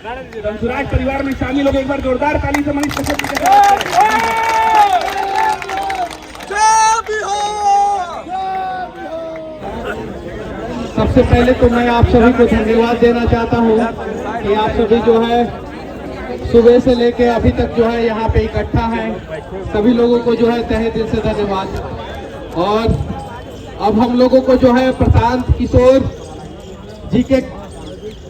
जंसुराज परिवार में शामिल होकर एक बार जोरदार ताली से मनीष कश्यप जी के सबसे पहले तो मैं आप सभी को धन्यवाद देना चाहता हूँ कि आप सभी जो है सुबह से लेके अभी तक जो है यहाँ पे इकट्ठा है। सभी लोगों को जो है तहे दिल से धन्यवाद। और अब हम लोगों को जो है प्रशांत किशोर जी के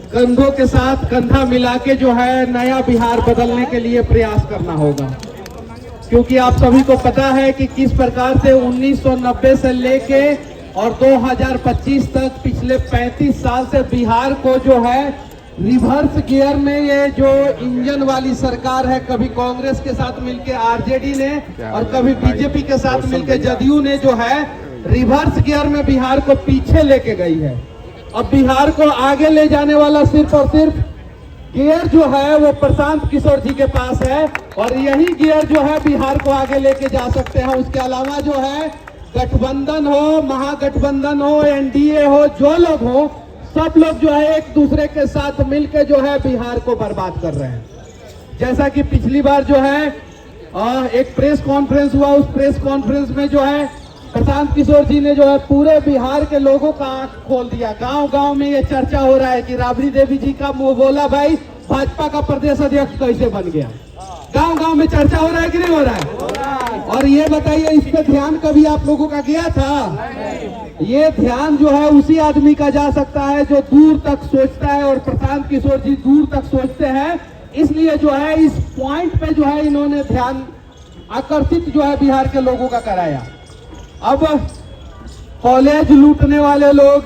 कंधों के साथ कंधा मिला के जो है नया बिहार बदलने के लिए प्रयास करना होगा, क्योंकि आप सभी को पता है कि किस प्रकार से 1990 से लेके और 2025 तक पिछले 35 साल से बिहार को जो है रिवर्स गियर में ये जो इंजन वाली सरकार है, कभी कांग्रेस के साथ मिलके आरजेडी ने और कभी बीजेपी के साथ मिलके जदयू ने जो है रिवर्स गियर में बिहार को पीछे लेके गई है। अब बिहार को आगे ले जाने वाला सिर्फ और सिर्फ गियर जो है वो प्रशांत किशोर जी के पास है और यही गियर जो है बिहार को आगे लेके जा सकते हैं। उसके अलावा जो है गठबंधन हो, महागठबंधन हो, एनडीए हो, जो लोग हो, सब लोग जो है एक दूसरे के साथ मिलकर जो है बिहार को बर्बाद कर रहे हैं। जैसा कि पिछली बार जो है एक प्रेस कॉन्फ्रेंस हुआ, उस प्रेस कॉन्फ्रेंस में जो है प्रशांत किशोर जी ने जो है पूरे बिहार के लोगों का आंख खोल दिया। गांव गांव में ये चर्चा हो रहा है कि राबड़ी देवी जी का मुंह बोला भाई भाजपा का प्रदेश अध्यक्ष कैसे बन गया। गांव गांव में चर्चा हो रहा है कि नहीं हो रहा है? और ये बताइए, इस पे ध्यान कभी आप लोगों का गया था? ये ध्यान जो है उसी आदमी का जा सकता है जो दूर तक सोचता है, और प्रशांत किशोर जी दूर तक सोचते हैं। इसलिए जो है इस पॉइंट पे जो है इन्होंने ध्यान आकर्षित जो है बिहार के लोगों का कराया। अब कॉलेज लूटने वाले लोग,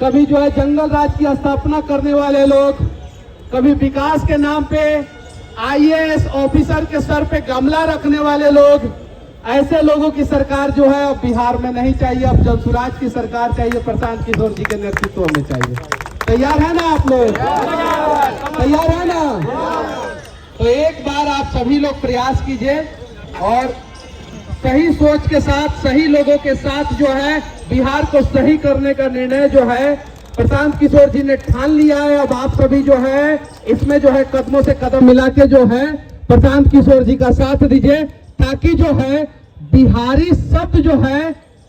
कभी जो है जंगल राज की स्थापना करने वाले लोग, कभी विकास के नाम पे आईएएस ऑफिसर के सर पे गमला रखने वाले लोग, ऐसे लोगों की सरकार जो है अब बिहार में नहीं चाहिए। अब जंसुराज की सरकार चाहिए, प्रशांत किशोर जी के नेतृत्व में चाहिए। तैयार है ना आप लोग? तैयार है ना? तो एक बार आप सभी लोग प्रयास कीजिए और सही सोच के साथ, सही लोगों के साथ जो है बिहार को सही करने का निर्णय जो है प्रशांत किशोर जी ने ठान लिया है। अब आप सभी जो है इसमें जो है कदमों से कदम मिला के जो है प्रशांत किशोर जी का साथ दीजिए, ताकि जो है बिहारी शब्द जो है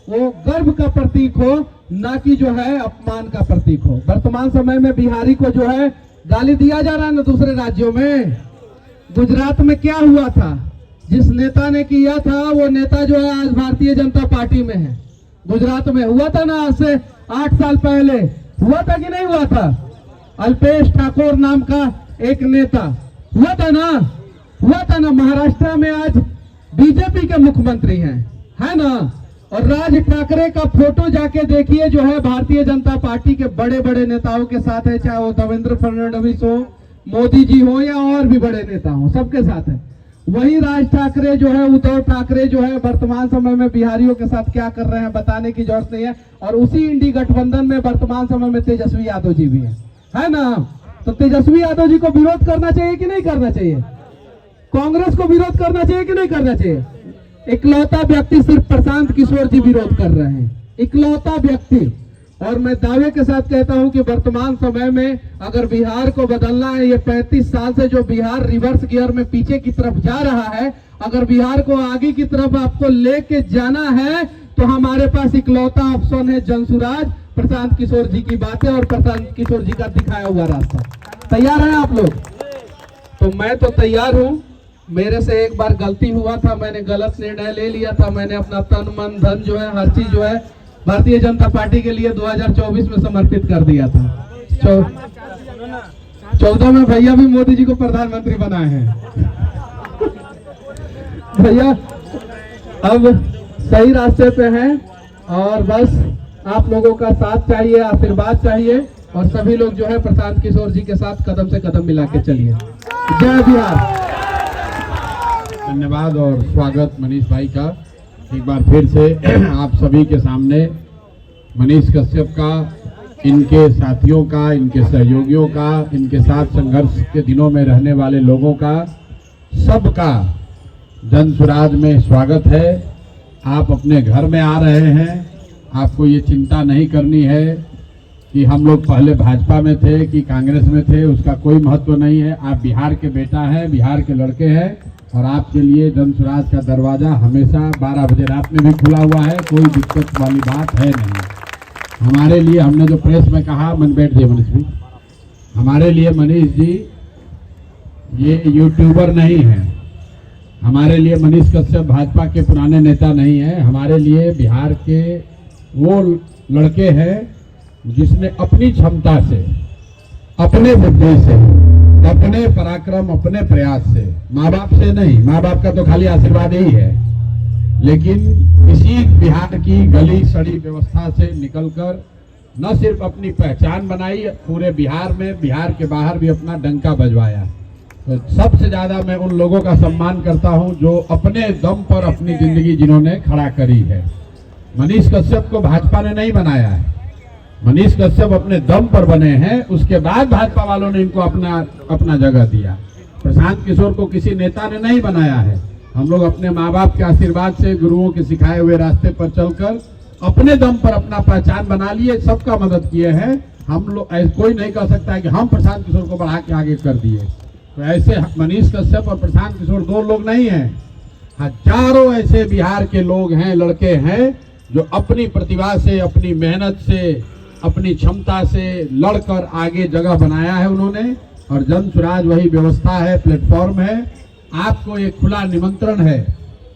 वो गर्व का प्रतीक हो, ना कि जो है अपमान का प्रतीक हो। वर्तमान समय में बिहारी को जो है गाली दिया जा रहा है ना दूसरे राज्यों में। गुजरात में क्या हुआ था? जिस नेता ने किया था वो नेता जो है आज भारतीय जनता पार्टी में है। गुजरात में हुआ था ना, आज से 8 साल पहले हुआ था कि नहीं हुआ था? अल्पेश ठाकोर नाम का एक नेता हुआ था ना, हुआ था ना। महाराष्ट्र में आज बीजेपी के मुख्यमंत्री हैं, है ना। और राज ठाकरे का फोटो जाके देखिए जो है भारतीय जनता पार्टी के बड़े बड़े नेताओं के साथ है, चाहे वो देवेंद्र फडणवीस हो, मोदी जी हो या और भी बड़े नेता हो, सबके साथ है। वही राज ठाकरे जो है, उद्धव ठाकरे जो है वर्तमान समय में बिहारियों के साथ क्या कर रहे हैं बताने की जरूरत नहीं है। और उसी इंडी गठबंधन में वर्तमान समय में तेजस्वी यादव जी भी है ना। तो तेजस्वी यादव जी को विरोध करना चाहिए कि नहीं करना चाहिए? कांग्रेस को विरोध करना चाहिए कि नहीं करना चाहिए? इकलौता व्यक्ति सिर्फ प्रशांत किशोर जी विरोध कर रहे हैं, इकलौता व्यक्ति। और मैं दावे के साथ कहता हूं कि वर्तमान समय में अगर बिहार को बदलना है, ये 35 साल से जो बिहार रिवर्स गियर में पीछे की तरफ जा रहा है, अगर बिहार को आगे की तरफ आपको लेके जाना है तो हमारे पास इकलौता ऑप्शन है जंसुराज, प्रशांत किशोर जी की बातें और प्रशांत किशोर जी का दिखाया हुआ रास्ता। तैयार हैं आप लोग? तो मैं तो तैयार हूं। मेरे से एक बार गलती हुआ था, मैंने गलत निर्णय ले लिया था। मैंने अपना तन मन धन जो है, हर चीज जो है भारतीय जनता पार्टी के लिए 2024 में समर्पित कर दिया था। 14 में भैया भी मोदी जी को प्रधानमंत्री बनाए हैं। भैया अब सही रास्ते पे हैं और बस आप लोगों का साथ चाहिए, आशीर्वाद चाहिए और सभी लोग जो है प्रशांत किशोर जी के साथ कदम से कदम मिला के चलिए। जय बिहार। धन्यवाद और स्वागत मनीष भाई का एक बार फिर से आप सभी के सामने। मनीष कश्यप का, इनके साथियों का, इनके सहयोगियों का, इनके साथ संघर्ष के दिनों में रहने वाले लोगों का, सबका जंसुराज में स्वागत है। आप अपने घर में आ रहे हैं, आपको ये चिंता नहीं करनी है कि हम लोग पहले भाजपा में थे कि कांग्रेस में थे, उसका कोई महत्व नहीं है। आप बिहार के बेटा हैं, बिहार के लड़के हैं और आपके लिए जन स्वराज का दरवाजा हमेशा 12 बजे रात में भी खुला हुआ है, कोई दिक्कत वाली बात है नहीं। हमारे लिए, हमने जो प्रेस में कहा, मन बैठ जाइए मनीष जी, हमारे लिए मनीष जी ये यूट्यूबर नहीं है, हमारे लिए मनीष कश्यप भाजपा के पुराने नेता नहीं है, हमारे लिए बिहार के वो लड़के हैं जिसने अपनी क्षमता से, अपने बुद्धि से, अपने पराक्रम, अपने प्रयास से, माँ बाप से नहीं, माँ बाप का तो खाली आशीर्वाद ही है, लेकिन इसी बिहार की गली सड़ी व्यवस्था से निकलकर न सिर्फ अपनी पहचान बनाई, पूरे बिहार में, बिहार के बाहर भी अपना डंका बजवाया। तो सबसे ज्यादा मैं उन लोगों का सम्मान करता हूं जो अपने दम पर अपनी जिंदगी जिन्होंने खड़ा करी है। मनीष कश्यप को भाजपा ने नहीं बनाया है, मनीष कश्यप अपने दम पर बने हैं, उसके बाद भाजपा वालों ने इनको अपना जगह दिया। प्रशांत किशोर को किसी नेता ने नहीं बनाया है, हम लोग अपने माँ बाप के आशीर्वाद से, गुरुओं के सिखाए हुए रास्ते पर चलकर अपने दम पर अपना पहचान बना लिए, सबका मदद किए हैं। हम लोग, कोई नहीं कह सकता है कि हम प्रशांत किशोर को बढ़ा के आगे कर दिए। तो ऐसे मनीष कश्यप और प्रशांत किशोर दो लोग नहीं हैं, हजारों ऐसे बिहार के लोग हैं, लड़के हैं जो अपनी प्रतिभा से, अपनी मेहनत से, अपनी क्षमता से लड़कर आगे जगह बनाया है उन्होंने। और जन स्वराज वही व्यवस्था है, प्लेटफॉर्म है। आपको एक खुला निमंत्रण है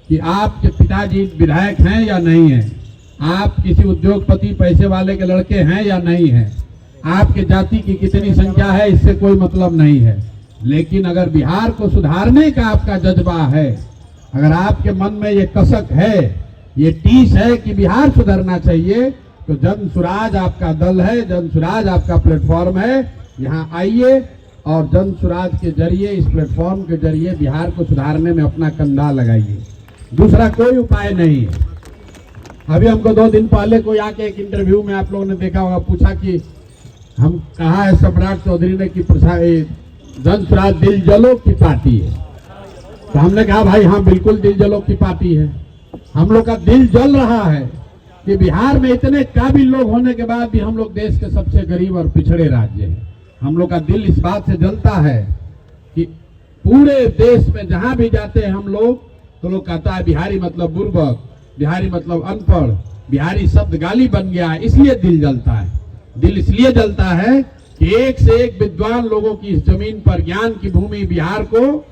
कि आपके पिताजी विधायक हैं या नहीं हैं, आप किसी उद्योगपति पैसे वाले के लड़के हैं या नहीं हैं, आपके जाति की कितनी संख्या है इससे कोई मतलब नहीं है। लेकिन अगर बिहार को सुधारने का आपका जज्बा है, अगर आपके मन में ये कसक है, ये टीस है कि बिहार सुधरना चाहिए, तो जन स्वराज आपका दल है, जन स्वराज आपका प्लेटफॉर्म है। यहाँ आइए और जन स्वराज के जरिए, इस प्लेटफॉर्म के जरिए बिहार को सुधारने में अपना कंधा लगाइए। दूसरा कोई उपाय नहीं है। अभी हमको 2 दिन पहले कोई आके एक इंटरव्यू में आप लोगों ने देखा होगा, पूछा कि हम कहा है सम्राट चौधरी ने कि जन स्वराज दिल जलो की पार्टी है। तो हमने कहा भाई हाँ बिल्कुल दिल जलो की पार्टी है। हम लोग का दिल जल रहा है कि बिहार में इतने काबिल लोग होने के बाद भी हम लोग देश के सबसे गरीब और पिछड़े राज्य हैं। हम लोग का दिल इस बात से जलता है कि पूरे देश में जहां भी जाते हैं हम लोग, तो लोग कहता है बिहारी मतलब बुर्बक, बिहारी मतलब अनपढ़, बिहारी शब्द गाली बन गया है, इसलिए दिल जलता है। दिल इसलिए जलता है कि एक से एक विद्वान लोगों की इस जमीन पर, ज्ञान की भूमि बिहार को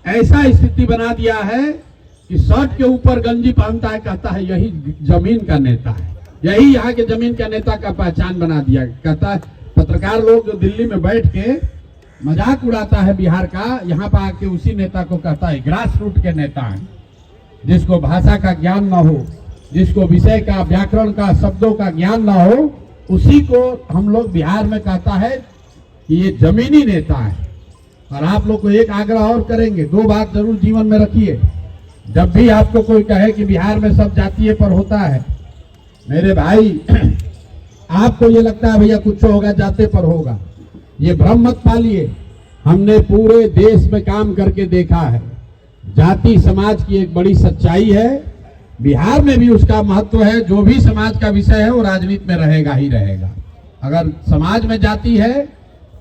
ऐसा स्थिति बना दिया है कि शर्ट के ऊपर गंजी पहनता है, कहता है यही जमीन का नेता है, यही यहाँ के जमीन का नेता का पहचान बना दिया। कहता है पत्रकार लोग जो दिल्ली में बैठ के मजाक उड़ाता है बिहार का, यहाँ पर आके उसी नेता को कहता है ग्रास रूट के नेता है, जिसको भाषा का ज्ञान ना हो, जिसको विषय का, व्याकरण का, शब्दों का ज्ञान ना हो, उसी को हम लोग बिहार में कहता है कि ये जमीनी नेता है। और आप लोग को एक आग्रह और करेंगे, 2 बात जरूर जीवन में रखिए। जब भी आपको कोई कहे कि बिहार में सब जातीय पर होता है, मेरे भाई आपको ये लगता है भैया कुछ होगा जाते पर होगा, ये भ्रम मत पालिए। हमने पूरे देश में काम करके देखा है, जाति समाज की एक बड़ी सच्चाई है, बिहार में भी उसका महत्व है। जो भी समाज का विषय है वो राजनीति में रहेगा ही रहेगा। अगर समाज में जाति है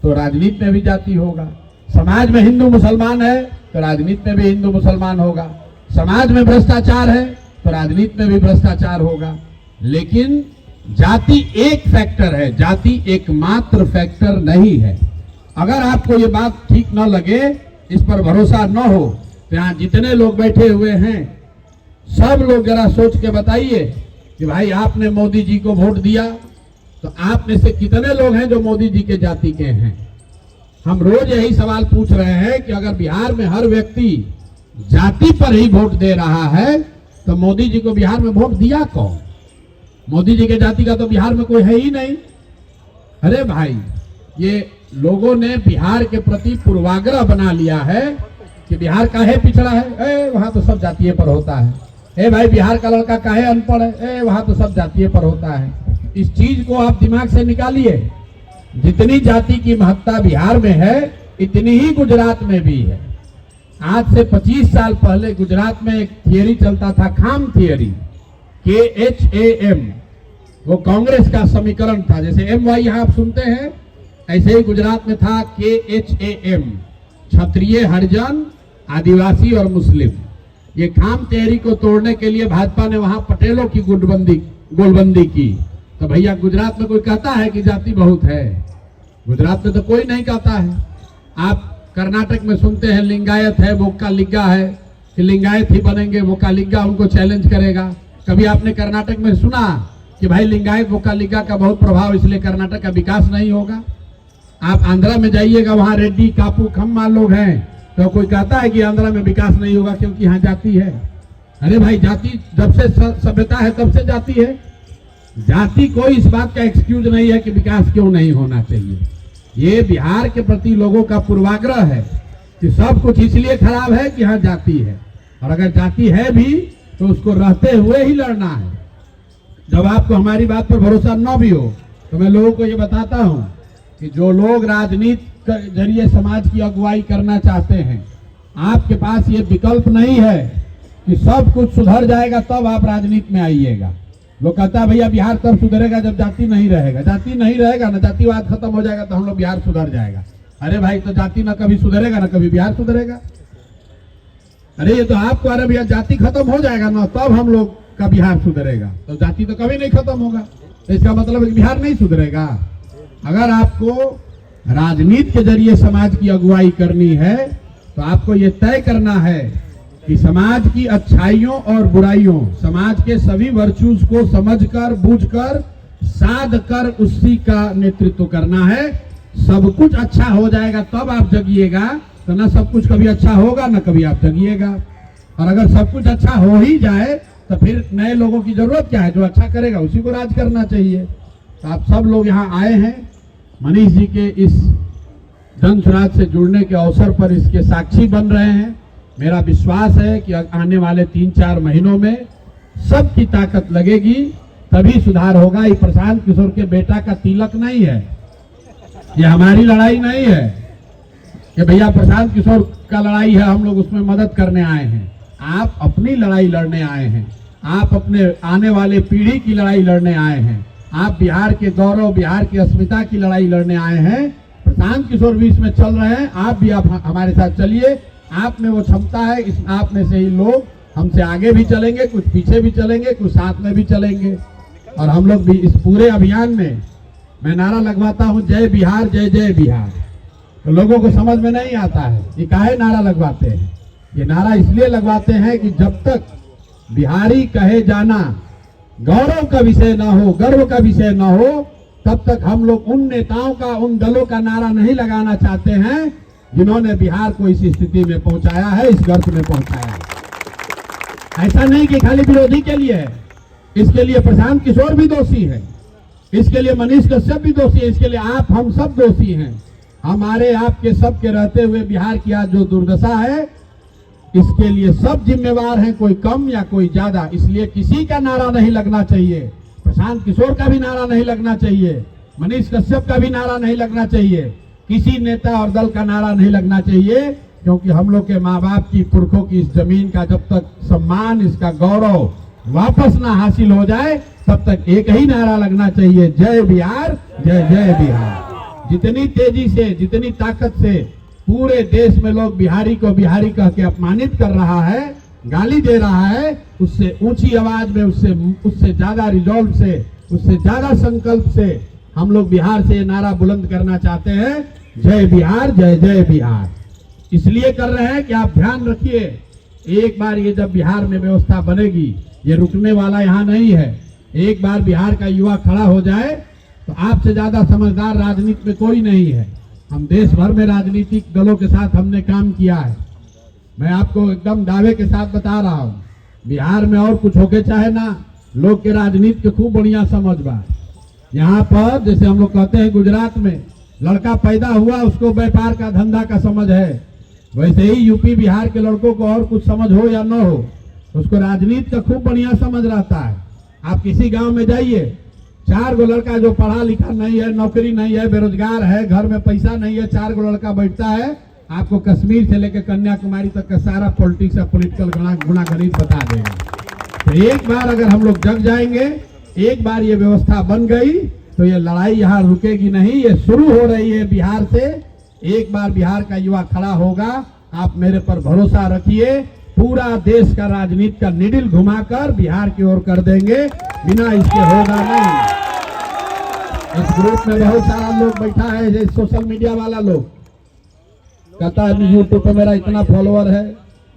तो राजनीति में भी जाति होगा, समाज में हिंदू मुसलमान है तो राजनीति में भी हिंदू मुसलमान होगा, समाज में भ्रष्टाचार है तो राजनीति में भी भ्रष्टाचार होगा। लेकिन जाति एक फैक्टर है, जाति एकमात्र फैक्टर नहीं है। अगर आपको ये बात ठीक न लगे, इस पर भरोसा न हो, तो यहाँ जितने लोग बैठे हुए हैं सब लोग जरा सोच के बताइए कि भाई आपने मोदी जी को वोट दिया, तो आप में से कितने लोग हैं जो मोदी जी के जाति के हैं। हम रोज यही सवाल पूछ रहे हैं कि अगर बिहार में हर व्यक्ति जाति पर ही वोट दे रहा है तो मोदी जी को बिहार में वोट दिया कौन? मोदी जी के जाति का तो बिहार में कोई है ही नहीं। अरे भाई, ये लोगों ने बिहार के प्रति पूर्वाग्रह बना लिया है कि बिहार काहे पिछड़ा है, वहां तो सब जातीय पर होता है। भाई बिहार का लड़का काहे अनपढ़ है, वहां तो सब जातीय पर होता है। इस चीज को आप दिमाग से निकालिए। जितनी जाति की महत्ता बिहार में है, इतनी ही गुजरात में भी है। आज से 25 साल पहले गुजरात में एक थियरी चलता था, खाम थियरी, KHAM, वो कांग्रेस का समीकरण था। जैसे MY यहाँ आप सुनते हैं, ऐसे ही गुजरात में था KHAM, क्षत्रिय, हरिजन, आदिवासी और मुस्लिम। ये खाम तहरी को तोड़ने के लिए भाजपा ने वहां पटेलों की गोलबंदी की। तो भैया गुजरात में कोई कहता है कि जाति बहुत है? गुजरात में तो कोई नहीं कहता है। आप कर्नाटक में सुनते हैं लिंगायत है, वोक्कालिगा है, कि लिंगायत ही बनेंगे, वोक्कालिगा उनको चैलेंज करेगा। कभी आपने कर्नाटक में सुना कि भाई लिंगायत वोक्कालिगा का बहुत प्रभाव, इसलिए कर्नाटक का विकास नहीं होगा? आप आंध्रा में जाइएगा, वहां रेड्डी, कापू, खम्मा लोग हैं, तो कोई कहता है कि आंध्रा में विकास नहीं होगा क्योंकि यहाँ जाति है? अरे भाई, जाति जब से सभ्यता है तब से जाति है। जाति कोई इस बात का एक्सक्यूज नहीं है कि विकास क्यों नहीं होना चाहिए। ये बिहार के प्रति लोगों का पूर्वाग्रह है कि सब कुछ इसलिए खराब है कि यहाँ जाति है, और अगर जाति है भी तो उसको रहते हुए ही लड़ना है। जब आपको हमारी बात पर भरोसा न भी हो तो मैं लोगों को ये बताता हूँ कि जो लोग राजनीति के जरिए समाज की अगुवाई करना चाहते हैं, आपके पास ये विकल्प नहीं है कि सब कुछ सुधर जाएगा तब आप राजनीति में आइएगा। लोग कहता है भैया बिहार तब सुधरेगा जब जाति नहीं रहेगा। जाति नहीं रहेगा ना, जातिवाद खत्म हो जाएगा तो हम लोग बिहार सुधर जाएगा। अरे भाई, तो जाति ना कभी सुधरेगा ना कभी बिहार सुधरेगा। अरे ये तो आपको, अरे भैया जाति खत्म हो जाएगा ना तब हम लोग का बिहार सुधरेगा, तो जाति तो कभी नहीं खत्म होगा। तो इसका मतलब बिहार नहीं सुधरेगा। अगर आपको राजनीति के जरिए समाज की अगुवाई करनी है तो आपको ये तय करना है कि समाज की अच्छाइयों और बुराइयों, समाज के सभी वर्चूज को समझकर, बूझकर, साध कर उसी का नेतृत्व करना है। सब कुछ अच्छा हो जाएगा तब आप जगिएगा, तो ना सब कुछ कभी अच्छा होगा ना कभी आप जगिएगा। और अगर सब कुछ अच्छा हो ही जाए तो फिर नए लोगों की जरूरत क्या है? जो अच्छा करेगा उसी को राज करना चाहिए। तो आप सब लोग यहाँ आए हैं मनीष जी के इस जन स्वराज से जुड़ने के अवसर पर, इसके साक्षी बन रहे हैं। मेरा विश्वास है कि आने वाले 3-4 महीनों में सबकी ताकत लगेगी तभी सुधार होगा। ये प्रशांत किशोर के बेटा का तिलक नहीं है, ये हमारी लड़ाई नहीं है कि भैया प्रशांत किशोर का लड़ाई है, हम लोग उसमें मदद करने आए हैं। आप अपनी लड़ाई लड़ने आए हैं, आप अपने आने वाले पीढ़ी की लड़ाई लड़ने आए हैं, आप बिहार के गौरव, बिहार की अस्मिता की लड़ाई लड़ने आए हैं। प्रशांत किशोर भी इसमें चल रहे हैं, आप भी आप हमारे साथ चलिए। आप में वो क्षमता है, इस आप में से ही लोग हमसे आगे भी चलेंगे, कुछ पीछे भी चलेंगे, कुछ साथ में भी चलेंगे। और हम लोग भी इस पूरे अभियान में मैं नारा लगवाता हूँ, जय बिहार, जय जय बिहार। तो लोगों को समझ में नहीं आता है कि काहे नारा लगवाते हैं। ये नारा इसलिए लगवाते हैं कि जब तक बिहारी कहे जाना गौरव का विषय ना हो, गर्व का विषय ना हो, तब तक हम लोग उन नेताओं का, उन दलों का नारा नहीं लगाना चाहते हैं जिन्होंने बिहार को इस स्थिति में पहुंचाया है, इस गर्त में पहुंचाया है। ऐसा नहीं कि खाली विरोधी के लिए है, इसके लिए प्रशांत किशोर भी दोषी है, इसके लिए मनीष कश्यप भी दोषी है, इसके लिए आप, हम सब दोषी हैं। हमारे आपके सबके रहते हुए बिहार की आज जो दुर्दशा है, इसके लिए सब जिम्मेवार हैं, कोई कम या कोई ज्यादा। इसलिए किसी का नारा नहीं लगना चाहिए, प्रशांत किशोर का भी नारा नहीं लगना चाहिए, मनीष कश्यप का भी नारा नहीं लगना चाहिए, किसी नेता और दल का नारा नहीं लगना चाहिए, क्योंकि हम लोग के माँ बाप की, पुरखों की इस जमीन का जब तक सम्मान, इसका गौरव वापस ना हासिल हो जाए तब तक एक ही नारा लगना चाहिए, जय बिहार, जय जय बिहार। जितनी तेजी से, जितनी ताकत से पूरे देश में लोग बिहारी को बिहारी कह के अपमानित कर रहा है, गाली दे रहा है, उससे ऊंची आवाज में, उससे ज्यादा रिजॉल्व से, उससे ज्यादा संकल्प से हम लोग बिहार से ये नारा बुलंद करना चाहते हैं, जय बिहार, जय जय बिहार। इसलिए कर रहे हैं कि आप ध्यान रखिए, एक बार ये जब बिहार में व्यवस्था बनेगी, ये रुकने वाला यहाँ नहीं है। एक बार बिहार का युवा खड़ा हो जाए तो आपसे ज्यादा समझदार राजनीति में कोई नहीं है। हम देश भर में राजनीतिक दलों के साथ हमने काम किया है। मैं आपको एकदम दावे के साथ बता रहा हूँ, बिहार में और कुछ होके चाहे ना, लोग के राजनीति के खूब बढ़िया समझ बा। यहाँ पर जैसे हम लोग कहते हैं गुजरात में लड़का पैदा हुआ उसको व्यापार का, धंधा का समझ है, वैसे ही यूपी बिहार के लड़कों को और कुछ समझ हो या न हो, उसको राजनीति का खूब बढ़िया समझ रहता है। आप किसी गांव में जाइए, 4 गो लड़का जो पढ़ा लिखा नहीं है, नौकरी नहीं है, बेरोजगार है, घर में पैसा नहीं है, 4 गो लड़का बैठता है, आपको कश्मीर से लेकर कन्याकुमारी तक का सारा पॉलिटिक्स या पॉलिटिकल गुणागणित बता देगा। तो एक बार अगर हम लोग जग जाएंगे एक बार ये व्यवस्था बन गई तो ये लड़ाई यहाँ रुकेगी नहीं, ये शुरू हो रही है बिहार से। एक बार बिहार का युवा खड़ा होगा, आप मेरे पर भरोसा रखिए, पूरा देश का राजनीति का निडिल घुमाकर बिहार की ओर कर देंगे, बिना इसके होगा नहीं। इस ग्रुप में बहुत सारा लोग बैठा है, सोशल मीडिया वाला लोग कहता है यूट्यूब पे मेरा इतना फॉलोअर है,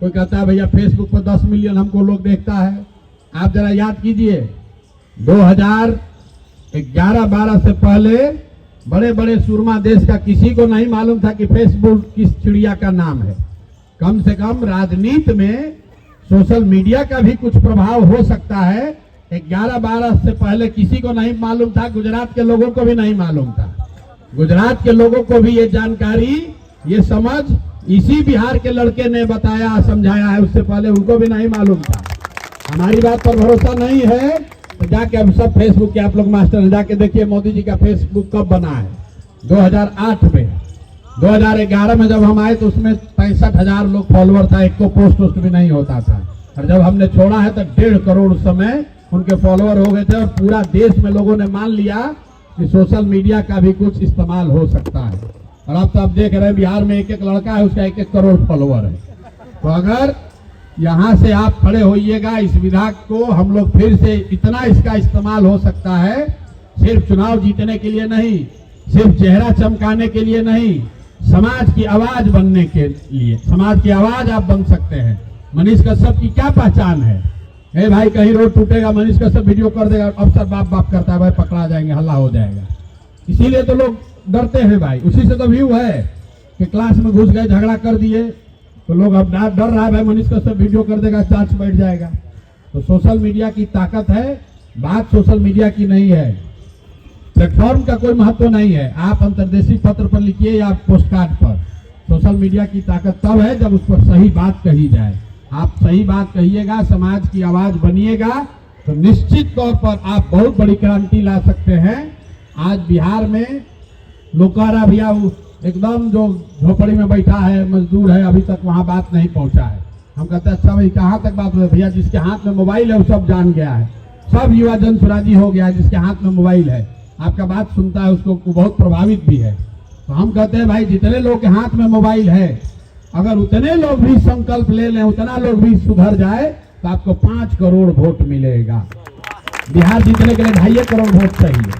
कोई कहता है भैया फेसबुक पर 10 मिलियन हमको लोग देखता है। आप जरा याद कीजिए 2011-12 से पहले बड़े बड़े सूरमा देश का किसी को नहीं मालूम था कि फेसबुक किस चिड़िया का नाम है। कम से कम राजनीति में सोशल मीडिया का भी कुछ प्रभाव हो सकता है। 11-12 से पहले किसी को नहीं मालूम था, गुजरात के लोगों को भी नहीं मालूम था। गुजरात के लोगों को भी ये जानकारी, ये समझ इसी बिहार के लड़के ने बताया, समझाया है, उससे पहले उनको भी नहीं मालूम था। हमारी बात पर भरोसा नहीं है तो जाके अब सब फेसबुक के आप लोग मास्टर हैं, जाके देखिए मोदी जी का फेसबुक कब बना है। 2008 में, 2011 में जब हम आए तो उसमें 65,000 लोग फॉलोअर था, एक को पोस्ट भी नहीं होता था। और जब हमने छोड़ा है तो 1.5 करोड़ उस समय उनके फॉलोअर हो गए थे और पूरा देश में लोगों ने मान लिया कि सोशल मीडिया का भी कुछ इस्तेमाल हो सकता है। और अब तो आप देख रहे हैं बिहार में एक लड़का है, उसका 1 करोड़ फॉलोअर है। तो अगर यहाँ से आप खड़े होइएगा, इस विधायक को हम लोग फिर से इतना इसका इस्तेमाल हो सकता है, सिर्फ चुनाव जीतने के लिए नहीं, सिर्फ चेहरा चमकाने के लिए नहीं, समाज की आवाज बनने के लिए। समाज की आवाज आप बन सकते हैं। मनीष कश्यप की क्या पहचान है? ए भाई कहीं रोड टूटेगा, मनीष कश्यप वीडियो कर देगा, अफसर बाप बाप करता है, भाई पकड़ा जाएंगे, हल्ला हो जाएगा। इसीलिए तो लोग डरते हैं भाई, उसी से तो व्यू है कि क्लास में घुस गए, झगड़ा कर दिए तो लोग अब डर रहा है भाई मनीष कश्यप वीडियो कर देगा, चार्ज बैठ जाएगा। तो सोशल मीडिया की ताकत है, बात सोशल मीडिया की नहीं है, प्लेटफॉर्म का कोई महत्व नहीं है। आप अंतर्देशीय पत्र पर लिखिए या पोस्ट कार्ड पर, सोशल मीडिया की ताकत तब है जब उस पर सही बात कही जाए। आप सही बात कहिएगा, समाज की आवाज बनिएगा तो निश्चित तौर पर आप बहुत बड़ी क्रांति ला सकते हैं। आज बिहार में लोकारा भैया एकदम जो झोपड़ी में बैठा है, मजदूर है, अभी तक वहां बात नहीं पहुंचा है। हम कहते हैं अच्छा भाई कहाँ तक बात हो? भैया जिसके हाथ में मोबाइल है वो सब जान गया है, सब युवा जन स्वराजी हो गया है, जिसके हाथ में मोबाइल है आपका बात सुनता है, उसको बहुत प्रभावित भी है। तो हम कहते हैं भाई जितने लोग के हाथ में मोबाइल है, अगर उतने लोग भी संकल्प ले लें, उतना लोग भी सुधर जाए तो आपको 5 करोड़ वोट मिलेगा। बिहार जीतने के लिए 2.5 करोड़ वोट चाहिए।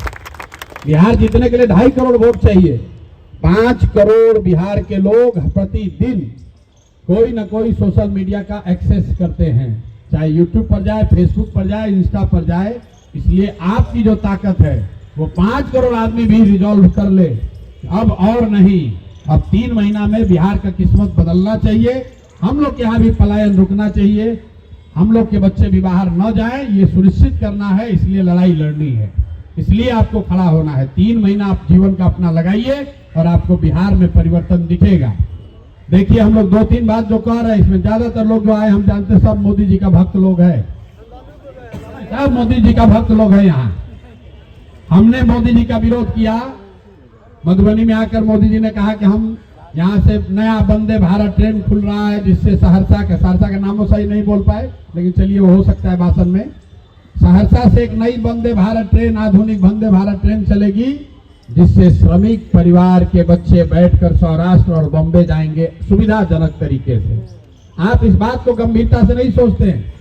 बिहार जीतने के लिए 2.5 करोड़ वोट चाहिए। 5 करोड़ बिहार के लोग प्रतिदिन कोई ना कोई सोशल मीडिया का एक्सेस करते हैं, चाहे यूट्यूब पर जाए, फेसबुक पर जाए, इंस्टा पर जाए। इसलिए आपकी जो ताकत है वो 5 करोड़ आदमी भी रिजॉल्व कर ले। अब और नहीं, अब 3 महीना में बिहार का किस्मत बदलना चाहिए। हम लोग के यहाँ भी पलायन रुकना चाहिए, हम लोग के बच्चे भी बाहर न जाएं, ये सुनिश्चित करना है। इसलिए लड़ाई लड़नी है, इसलिए आपको खड़ा होना है। 3 महीना आप जीवन का अपना लगाइए और आपको बिहार में परिवर्तन दिखेगा। देखिए हम लोग 2-3 बात जो कह रहे हैं, इसमें ज्यादातर लोग जो आए हम जानते सब मोदी जी का भक्त लोग है, सब मोदी जी का भक्त लोग है। यहाँ हमने मोदी जी का विरोध किया। मधुबनी में आकर मोदी जी ने कहा कि हम यहाँ से नया वंदे भारत ट्रेन खुल रहा है, जिससे सहरसा का नाम वो सही नहीं बोल पाए, लेकिन चलिए वो हो सकता है भाषण में। सहरसा से एक नई वंदे भारत ट्रेन, आधुनिक वंदे भारत ट्रेन चलेगी, जिससे श्रमिक परिवार के बच्चे बैठकर सौराष्ट्र और बॉम्बे जाएंगे सुविधाजनक तरीके से। आप इस बात को गंभीरता से नहीं सोचते हैं।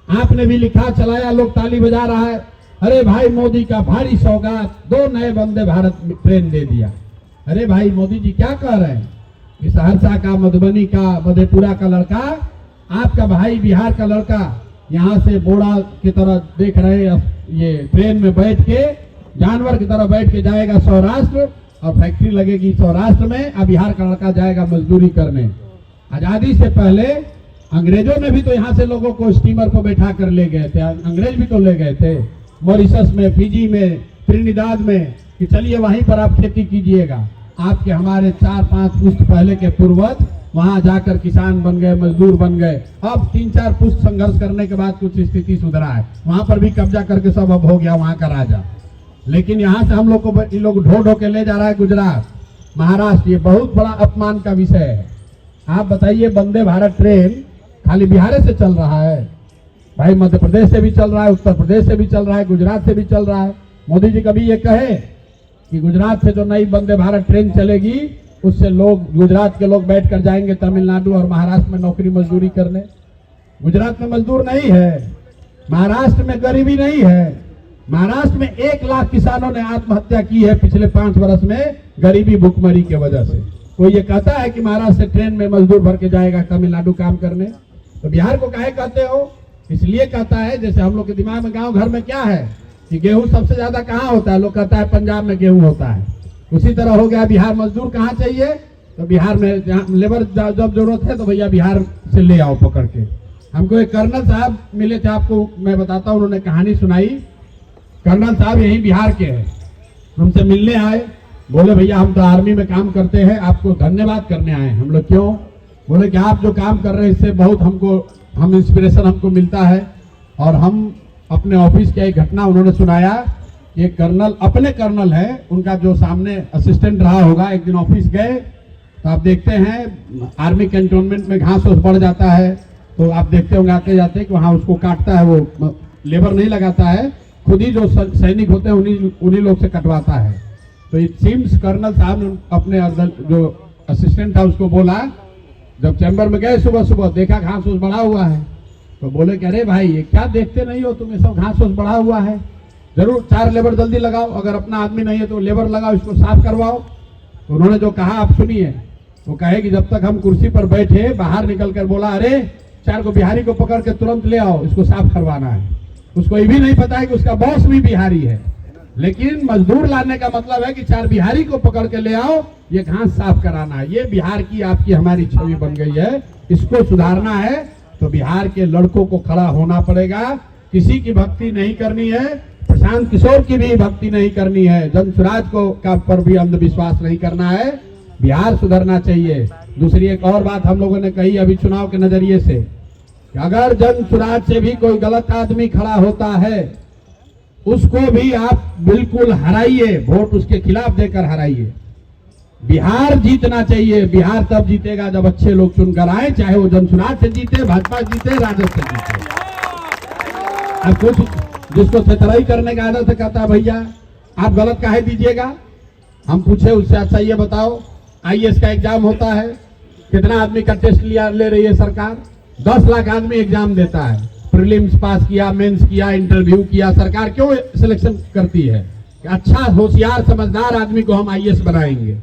आपने भी लिखा, चलाया, लोग ताली बजा रहा है, अरे भाई मोदी का भारी सौगात, 2 नए वंदे भारत ट्रेन दे दिया। अरे भाई मोदी जी क्या कह रहे हैं कि सहरसा का, मधुबनी का, मधेपुरा का लड़का, आपका भाई बिहार का लड़का यहाँ से बोड़ा की तरह देख रहे ये ट्रेन में बैठ के, जानवर की तरह बैठ के जाएगा सौराष्ट्र, और फैक्ट्री लगेगी सौराष्ट्र में, और बिहार का लड़का जाएगा मजदूरी करने। आजादी से पहले अंग्रेजों ने भी तो यहाँ से लोगों को स्टीमर पर बैठा कर ले गए थे, अंग्रेज भी तो ले गए थे मॉरिशस में, फिजी में, त्रिनिदाद में, कि चलिए वहीं पर आप खेती कीजिएगा। आपके हमारे 4-5 पुश्त पहले के पूर्वज वहां जाकर किसान बन गए, मजदूर बन गए। अब 3-4 पुश्त संघर्ष करने के बाद कुछ स्थिति सुधरा है, वहां पर भी कब्जा करके सब अब हो गया वहां का राजा। लेकिन यहाँ से हम लोग को ये लोग ढो के ले जा रहा है गुजरात, महाराष्ट्र। ये बहुत बड़ा अपमान का विषय है। आप बताइए, वंदे भारत ट्रेन खाली बिहार से चल रहा है? भाई मध्य प्रदेश से भी चल रहा है, उत्तर प्रदेश से भी चल रहा है, गुजरात से भी चल रहा है। मोदी जी कभी ये कहे कि गुजरात से जो नई वंदे भारत ट्रेन चलेगी उससे लोग, गुजरात के लोग बैठ कर जाएंगे तमिलनाडु और महाराष्ट्र में नौकरी मजदूरी करने? गुजरात में मजदूर नहीं है, महाराष्ट्र में गरीबी नहीं है। महाराष्ट्र में 1 लाख किसानों ने आत्महत्या की है पिछले 5 वर्ष में गरीबी भुखमरी की वजह से। कोई ये कहता है कि महाराष्ट्र से ट्रेन में मजदूर भर के जाएगा तमिलनाडु काम करने? तो बिहार को काहे कहते हो? इसलिए कहता है, जैसे हम लोग के दिमाग में गांव घर में क्या है कि गेहूं सबसे ज्यादा कहाँ होता है, लोग कहता है पंजाब में गेहूं होता है। उसी तरह हो गया बिहार, मजदूर कहाँ चाहिए तो बिहार में लेबर जब जरूरत है तो भैया बिहार से ले आओ पकड़ के। हमको एक कर्नल साहब मिले थे, आपको मैं बताता हूँ, उन्होंने कहानी सुनाई। कर्नल साहब यही बिहार के हैं, हमसे मिलने आए, बोले भैया हम तो आर्मी में काम करते हैं, आपको धन्यवाद करने आए। हम लोग क्यों? बोले कि आप जो काम कर रहे हैं इससे बहुत हम इंस्पिरेशन हमको मिलता है। और हम अपने ऑफिस की एक घटना उन्होंने सुनाया कि एक कर्नल, अपने कर्नल है, उनका जो सामने असिस्टेंट रहा होगा, एक दिन ऑफिस गए तो आप देखते हैं आर्मी कैंटोनमेंट में घास बढ़ जाता है, तो आप देखते होंगे आते जाते कि वहाँ उसको काटता है, वो लेबर नहीं लगाता है, खुद ही जो सैनिक होते हैं उन्हीं लोग से कटवाता है। तो इट सीम्स कर्नल साहब ने अपने जो असिस्टेंट था उसको बोला, जब चैम्बर में गए सुबह सुबह देखा घास फूस बढ़ा हुआ है, तो बोले कि अरे भाई ये क्या देखते नहीं हो तुम, ये सब घास फूस बढ़ा हुआ है, जरूर 4 लेबर जल्दी लगाओ, अगर अपना आदमी नहीं है तो लेबर लगाओ, इसको साफ करवाओ। तो उन्होंने जो कहा आप सुनिए, वो कहे कि जब तक हम कुर्सी पर बैठे बाहर निकल कर बोला अरे 4 को बिहारी को पकड़ के तुरंत ले आओ, इसको साफ करवाना है। उसको ये भी नहीं पता है कि उसका बॉस भी बिहारी है, लेकिन मजदूर लाने का मतलब है कि 4 बिहारी को पकड़ के ले आओ, ये घास साफ कराना है। ये बिहार की आपकी हमारी छवि बन गई है, इसको सुधारना है तो बिहार के लड़कों को खड़ा होना पड़ेगा। किसी की भक्ति नहीं करनी है, प्रशांत किशोर की भी भक्ति नहीं करनी है, जनसुराज को का पर भी अंधविश्वास नहीं करना है। बिहार सुधरना चाहिए। दूसरी एक और बात हम लोगों ने कही अभी चुनाव के नजरिए से, कि अगर जनसुराज से भी कोई गलत आदमी खड़ा होता है उसको भी आप बिल्कुल हराइए, वोट उसके खिलाफ देकर हराइए। बिहार जीतना चाहिए। बिहार तब जीतेगा जब अच्छे लोग चुनकर आए, चाहे वो जनसुराज से जीते, भाजपा जीते, राजद से जीते। अब कुछ जिसको छतराई करने का आदत है कहता है भैया आप गलत काहे दीजिएगा। हम पूछे उससे, अच्छा ये बताओ IAS का एग्जाम होता है, कितना आदमी का टेस्ट ले रही है सरकार? 10 लाख आदमी एग्जाम देता है, प्रीलिम्स पास किया, मेंस किया, इंटरव्यू किया। सरकार क्यों सिलेक्शन करती है? अच्छा होशियार समझदार आदमी को हम IAS बनाएंगे।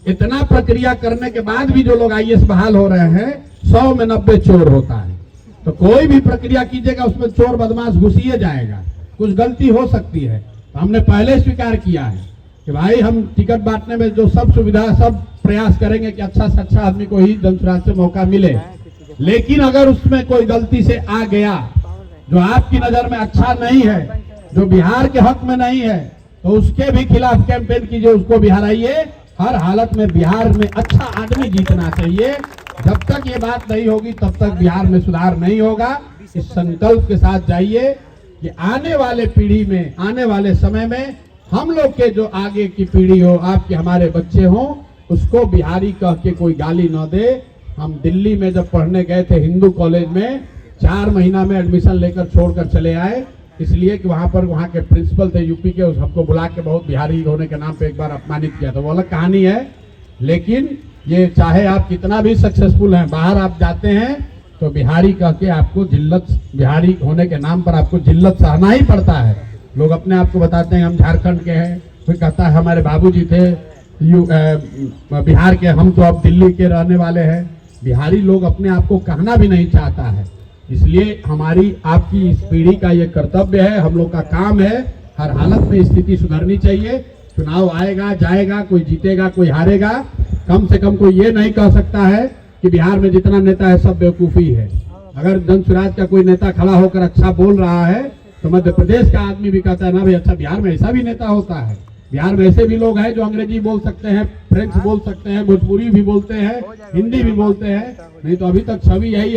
इतना प्रक्रिया करने के बाद भी जो लोग IAS बहाल हो रहे हैं, 100 में 90 चोर होता है। तो कोई भी प्रक्रिया कीजिएगा उसमें चोर बदमाश घुसिए जाएगा, कुछ गलती हो सकती है। तो हमने पहले स्वीकार किया है कि भाई हम टिकट बांटने में जो सब सुविधा, सब प्रयास करेंगे कि अच्छा से अच्छा आदमी को ही जनसुराज से मौका मिले। लेकिन अगर उसमें कोई गलती से आ गया जो आपकी नजर में अच्छा नहीं है, जो बिहार के हक में नहीं है, तो उसके भी खिलाफ कैंपेन कीजिए, उसको भी हराइए। हर हालत में बिहार में अच्छा आदमी जीतना चाहिए। जब तक ये बात नहीं होगी तब तक बिहार में सुधार नहीं होगा। इस संकल्प के साथ जाइए कि आने वाले पीढ़ी में, आने वाले समय में हम लोग के जो आगे की पीढ़ी हो, आपके हमारे बच्चे हों, उसको बिहारी कह के कोई गाली न दे। हम दिल्ली में जब पढ़ने गए थे हिंदू कॉलेज में, 4 महीना में एडमिशन लेकर छोड़कर चले आए, इसलिए कि वहाँ के प्रिंसिपल थे यूपी के, हमको बुला के बहुत बिहारी होने के नाम पे एक बार अपमानित किया था। वो अलग कहानी है। लेकिन ये चाहे आप कितना भी सक्सेसफुल हैं, बाहर आप जाते हैं तो बिहारी कह के आपको जिल्लत, बिहारी होने के नाम पर आपको जिल्लत सहना ही पड़ता है। लोग अपने आप को बताते हैं हम झारखंड के हैं, कोई कहता है हमारे बाबूजी थे बिहार के, हम तो अब दिल्ली के रहने वाले हैं। बिहारी लोग अपने आप को कहना भी नहीं चाहता है। इसलिए हमारी आपकी इस पीढ़ी का ये कर्तव्य है, हम लोग का काम है, हर हालत में स्थिति सुधरनी चाहिए। चुनाव आएगा जाएगा, कोई जीतेगा कोई हारेगा, कम से कम कोई ये नहीं कह सकता है कि बिहार में जितना नेता है सब बेवकूफ़ी है। अगर जनसुराज का कोई नेता खड़ा होकर अच्छा बोल रहा है तो मध्य प्रदेश का आदमी भी कहता है ना भाई अच्छा बिहार में ऐसा भी नेता होता है। बिहार में ऐसे भी लोग हैं जो अंग्रेजी बोल सकते हैं, फ्रेंच बोल सकते हैं, भोजपुरी भी बोलते हैं, हिंदी भी बोलते हैं। नहीं तो अभी तक छवि यही